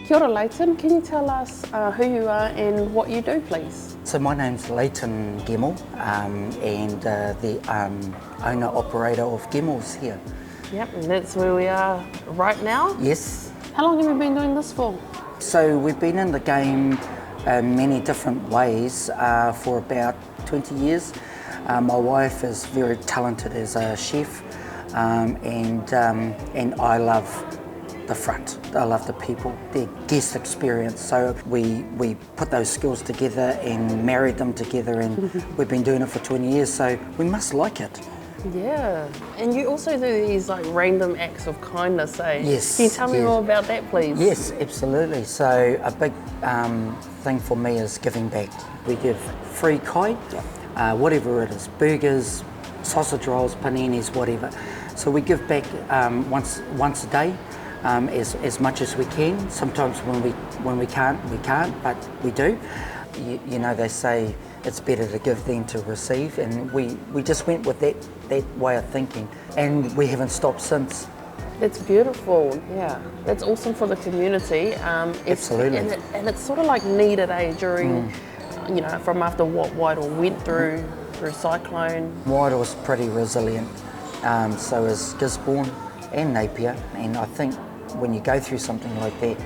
Kia ora, Leighton. Can you tell us who you are and what you do, please? So my name's Leighton Gemmells, and the owner-operator of Gemmells here. Yep, and that's where we are right now. Yes. How long have you been doing this for? So we've been in the game many different ways for about 20 years. My wife is very talented as a chef, and I love the front. I love the people, their guest experience. So we put those skills together and married them together, and we've been doing it for 20 years, so we must like it. Yeah, and you also do these like random acts of kindness, eh? Yes. Can you tell me more about that, please? Yes, absolutely. So a big thing for me is giving back. We give free kai, whatever it is, burgers, sausage rolls, paninis, whatever. So we give back once a day, as much as we can. Sometimes when we can't, but we do. You know, they say it's better to give than to receive, and we just went with that way of thinking, and we haven't stopped since. That's beautiful. Yeah, that's awesome for the community. Absolutely. And it's sort of like needed, during, you know, from after what Wairoa went through cyclone. Wairoa's pretty resilient, so is Gisborne and Napier, and I think when you go through something like that,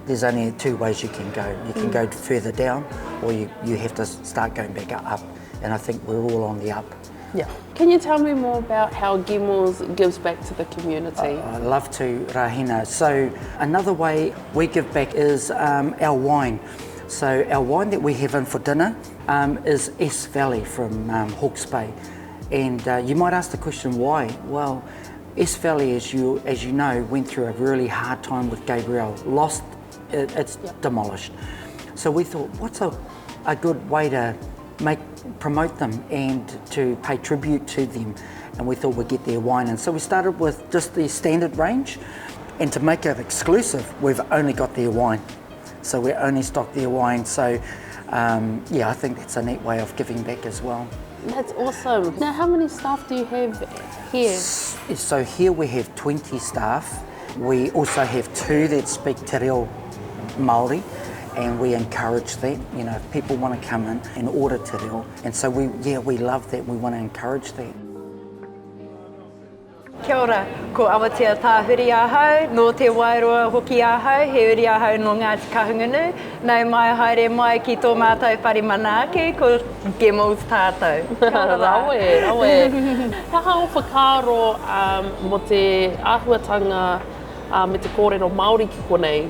there's only two ways you can go. You can go further down, or you have to start going back up, and I think we're all on the up. Yeah. Can you tell me more about how Gemmells gives back to the community? I'd love to, Rahina. So another way we give back is our wine. So our wine that we have in for dinner is S Valley from Hawke's Bay. And you might ask the question, why? Well, S Valley, as you know, went through a really hard time with Gabrielle, lost it's demolished. So we thought, what's a good way to promote them and to pay tribute to them? And we thought we'd get their wine. And so we started with just the standard range, and to make it exclusive, we've only got their wine. So we only stock their wine. So I think that's a neat way of giving back as well. That's awesome. Now, how many staff do you have here? So here we have 20 staff. We also have 2 that speak te reo Māori, and we encourage that. You know, if people want to come in and order te reo, and so we love that. We want to encourage that. Kia ora, ko awatea tāhuri ahau, no te Wairoa hoki ahau, he uri ahau no Ngāti Kahungunu. Nau mai haere mai ki tō mātou parimanaake, ko Gemmells tātou. Rawe. How hao whakaro mo te āhuatanga me te kōrero Māori ki konei?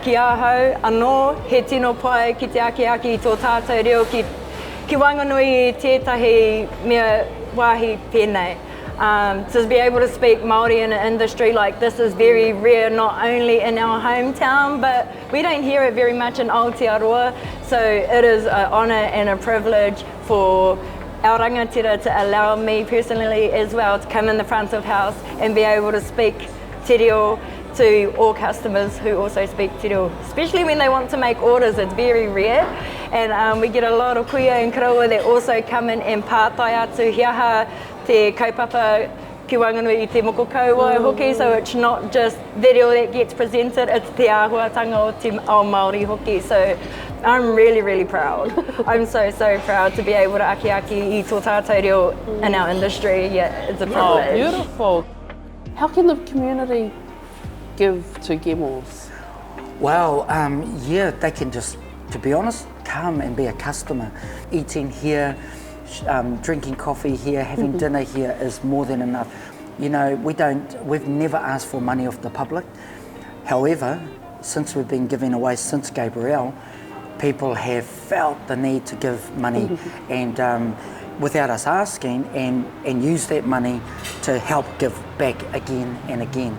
Ki ahau, anō, he tino pai ki te aki i tō tātou reo ki wanganui i tētahi mea wāhi pēnei. To be able to speak Māori in an industry like this is very rare, not only in our hometown, but we don't hear it very much in Aotearoa. So it is an honour and a privilege for our rangatira to allow me personally as well to come in the front of house and be able to speak te reo to all customers who also speak te reo, especially when they want to make orders. It's very rare, and we get a lot of kuia and karaua that also come in and pātai atu hiaha te kaupapa ki wanganui I te moko kaua hoki, so it's not just the reo that gets presented, it's te āhuatanga o Māori hoki. So I'm really proud. I'm so proud to be able to aki I tō tātou reo in our industry. Yeah, it's a privilege. Oh, beautiful. How can the community give to Gemmells? Well, they can just, to be honest, come and be a customer. Eating here, drinking coffee here, having dinner here is more than enough. You know, we've never asked for money off the public. However, since we've been giving away since Gabrielle, people have felt the need to give money and without us asking, and use that money to help give back again and again.